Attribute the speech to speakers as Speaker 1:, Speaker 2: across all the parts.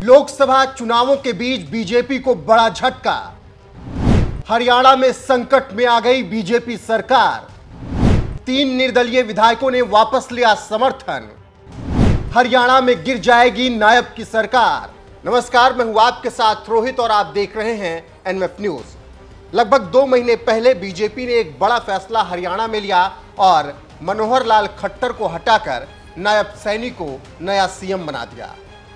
Speaker 1: लोकसभा चुनावों के बीच बीजेपी को बड़ा झटका। हरियाणा में संकट में आ गई बीजेपी सरकार। 3 निर्दलीय विधायकों ने वापस लिया समर्थन। हरियाणा में गिर जाएगी नायब की सरकार। नमस्कार, मैं हूं आपके साथ रोहित और आप देख रहे हैं एनएमएफ न्यूज। लगभग 2 महीने पहले बीजेपी ने एक बड़ा फैसला हरियाणा में लिया और मनोहर लाल खट्टर को हटाकर नायब सैनी को नया सीएम बना दिया।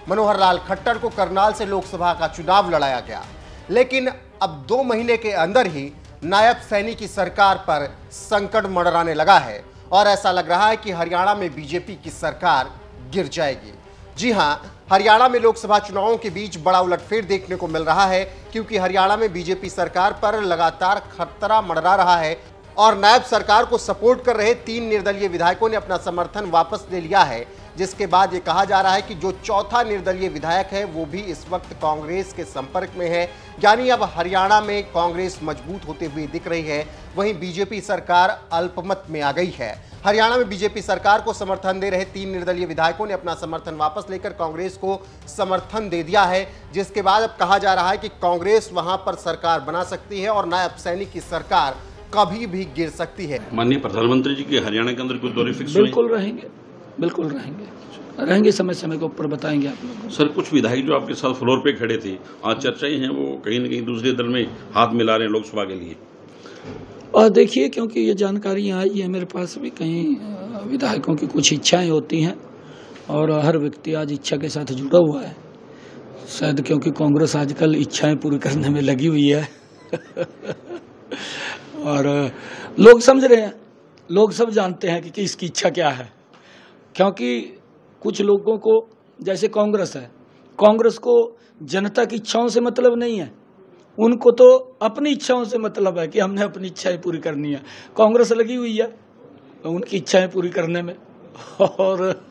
Speaker 1: मनोहर लाल खट्टर को करनाल से लोकसभा का चुनाव लड़ाया गया, लेकिन अब 2 महीने के अंदर ही नायब सैनी की सरकार पर संकट मंडराने लगा है और ऐसा लग रहा है कि हरियाणा में बीजेपी की सरकार गिर जाएगी। जी हां, हरियाणा में लोकसभा चुनावों के बीच बड़ा उलटफेर देखने को मिल रहा है, क्योंकि हरियाणा में बीजेपी सरकार पर लगातार खतरा मंडरा रहा है और नायब सरकार को सपोर्ट कर रहे 3 निर्दलीय विधायकों ने अपना समर्थन वापस ले लिया है, जिसके बाद ये कहा जा रहा है कि जो चौथा निर्दलीय विधायक है वो भी इस वक्त कांग्रेस के संपर्क में है। यानी अब हरियाणा में कांग्रेस मजबूत होते हुए दिख रही है, वहीं बीजेपी सरकार अल्पमत में आ गई है। हरियाणा में बीजेपी सरकार को समर्थन दे रहे 3 निर्दलीय विधायकों ने अपना समर्थन वापस लेकर कांग्रेस को समर्थन दे दिया है, जिसके बाद अब कहा जा रहा है कि कांग्रेस वहां पर सरकार बना सकती है और नायब सैनी की सरकार कभी भी गिर सकती है।
Speaker 2: माननीय प्रधानमंत्री जी के हरियाणा के अंदर कुछ दौरे फिक्स
Speaker 3: बिल्कुल रहेंगे, समय समय के ऊपर बताएंगे आप लोगों को।
Speaker 2: सर, कुछ विधायक जो आपके साथ फ्लोर पे खड़े थे, आज चर्चाएं हैं वो कहीं न कहीं दूसरे दल में हाथ मिला रहे हैं लोकसभा के लिए।
Speaker 3: और देखिए, क्योंकि ये जानकारियाँ आई है मेरे पास भी, कहीं विधायकों की कुछ इच्छाएं होती हैं और हर व्यक्ति आज इच्छा के साथ जुड़ा हुआ है। शायद क्योंकि कांग्रेस आजकल इच्छाएं पूरी करने में लगी हुई है और लोग समझ रहे हैं, लोग सब जानते हैं कि किसकी इच्छा क्या है। क्योंकि कुछ लोगों को, जैसे कांग्रेस है, कांग्रेस को जनता की इच्छाओं से मतलब नहीं है, उनको तो अपनी इच्छाओं से मतलब है कि हमने अपनी इच्छाएं पूरी करनी है। कांग्रेस लगी हुई है उनकी इच्छाएं पूरी करने में और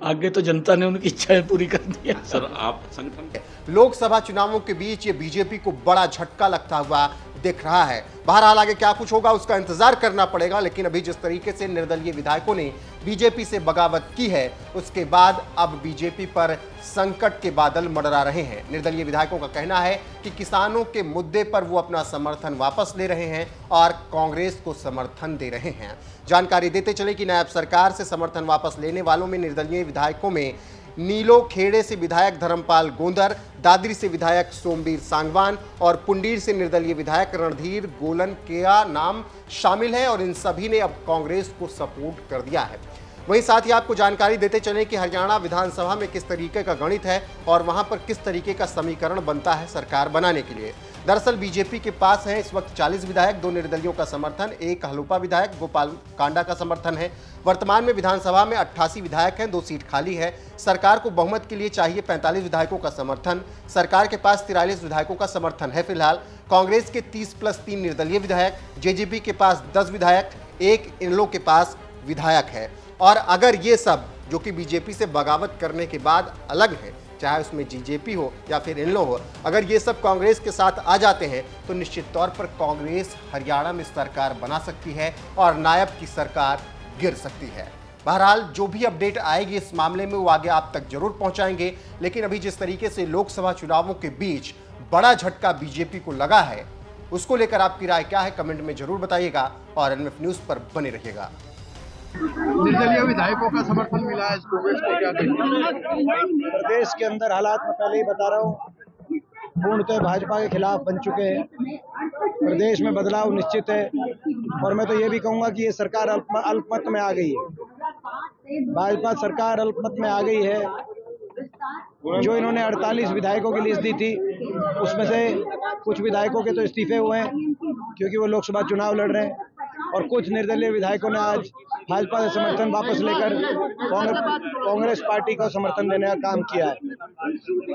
Speaker 3: आगे तो जनता ने उनकी इच्छाएं पूरी करनी है।
Speaker 2: सर, आप संगठन
Speaker 1: लोकसभा चुनावों के बीच ये बीजेपी को बड़ा झटका लगता हुआ दिख रहा है। बहरहाल आगे क्या कुछ होगा उसका इंतजार करना पड़ेगा, लेकिन अभी जिस तरीके से निर्दलीय विधायकों ने बीजेपी से बगावत की है, उसके बाद अब बीजेपी पर संकट के बादल मंडरा रहे हैं। निर्दलीय विधायकों का कहना है कि किसानों के मुद्दे पर वो अपना समर्थन वापस ले रहे हैं और कांग्रेस को समर्थन दे रहे हैं। जानकारी देते चले कि नायब सरकार से समर्थन वापस लेने वालों में निर्दलीय विधायकों में नीलो खेड़े से विधायक धर्मपाल गोंदर, दादरी से विधायक सोमवीर सांगवान और पुंडीर से निर्दलीय विधायक रणधीर गोलनकेया नाम शामिल है और इन सभी ने अब कांग्रेस को सपोर्ट कर दिया है। वहीं साथ ही आपको जानकारी देते चलें कि हरियाणा विधानसभा में किस तरीके का गणित है और वहां पर किस तरीके का समीकरण बनता है सरकार बनाने के लिए। दरअसल बीजेपी के पास है इस वक्त 40 विधायक, 2 निर्दलियों का समर्थन, 1 हलूपा विधायक गोपाल कांडा का समर्थन है। वर्तमान में विधानसभा में 88 विधायक हैं, 2 सीट खाली है। सरकार को बहुमत के लिए चाहिए 45 विधायकों का समर्थन। सरकार के पास 43 विधायकों का समर्थन है फिलहाल। कांग्रेस के 30+3 निर्दलीय विधायक, जेजेपी के पास 10 विधायक, 1 इनलो के पास विधायक है। और अगर ये सब जो कि बीजेपी से बगावत करने के बाद अलग है, चाहे उसमें जेजेपी हो या फिर इनलो हो, अगर ये सब कांग्रेस के साथ आ जाते हैं तो निश्चित तौर पर कांग्रेस हरियाणा में सरकार बना सकती है और नायब की सरकार गिर सकती है। बहरहाल जो भी अपडेट आएगी इस मामले में वो आगे आप तक जरूर पहुंचाएंगे, लेकिन अभी जिस तरीके से लोकसभा चुनावों के बीच बड़ा झटका बीजेपी को लगा है, उसको लेकर आपकी राय क्या है कमेंट में जरूर बताइएगा और एनएमएफ न्यूज पर बने रहिएगा।
Speaker 4: निर्दलीय विधायकों का समर्थन मिला है कांग्रेस को, क्या कहेंगे?
Speaker 5: प्रदेश के अंदर हालात मैं पहले ही बता रहा हूँ, पूर्णतः भाजपा के खिलाफ बन चुके हैं। प्रदेश में बदलाव निश्चित है और मैं तो ये भी कहूँगा कि ये सरकार अल्पमत में आ गई है। भाजपा सरकार अल्पमत में आ गई है। जो इन्होंने 48 विधायकों की लिस्ट दी थी, उसमें से कुछ विधायकों के तो इस्तीफे हुए हैं क्योंकि वो लोकसभा चुनाव लड़ रहे हैं और कुछ निर्दलीय विधायकों ने आज भाजपा से समर्थन वापस लेकर कांग्रेस पार्टी को समर्थन देने का काम किया है।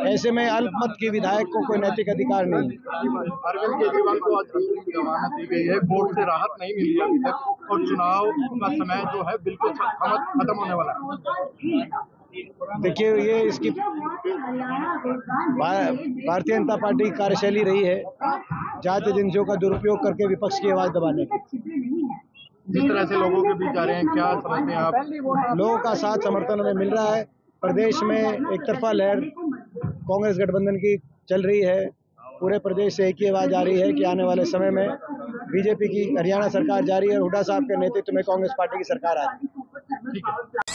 Speaker 5: ऐसे में अल्पमत के विधायक को कोई नैतिक अधिकार नहीं है।
Speaker 4: अरविंद केजरीवाल को आज जमानत दी गई है, कोर्ट से राहत नहीं मिली अभी तक और चुनाव का समय जो है बिल्कुल खत्म होने वाला है।
Speaker 5: देखिए, ये इसकी भारतीय जनता पार्टी की कार्यशैली रही है, जाति जिनसियों का दुरुपयोग करके विपक्ष की आवाज दबाने की।
Speaker 4: जिस तरह से लोगों के बीच जा रहे हैं, क्या समझते हैं आप?
Speaker 5: लोगों का साथ समर्थन हमें मिल रहा है। प्रदेश में एक तरफा लहर कांग्रेस गठबंधन की चल रही है। पूरे प्रदेश से एक ही आवाज़ आ रही है कि आने वाले समय में बीजेपी की हरियाणा सरकार जारी है और हुड्डा साहब के नेतृत्व में कांग्रेस पार्टी की सरकार आ रही है।
Speaker 4: ठीक है।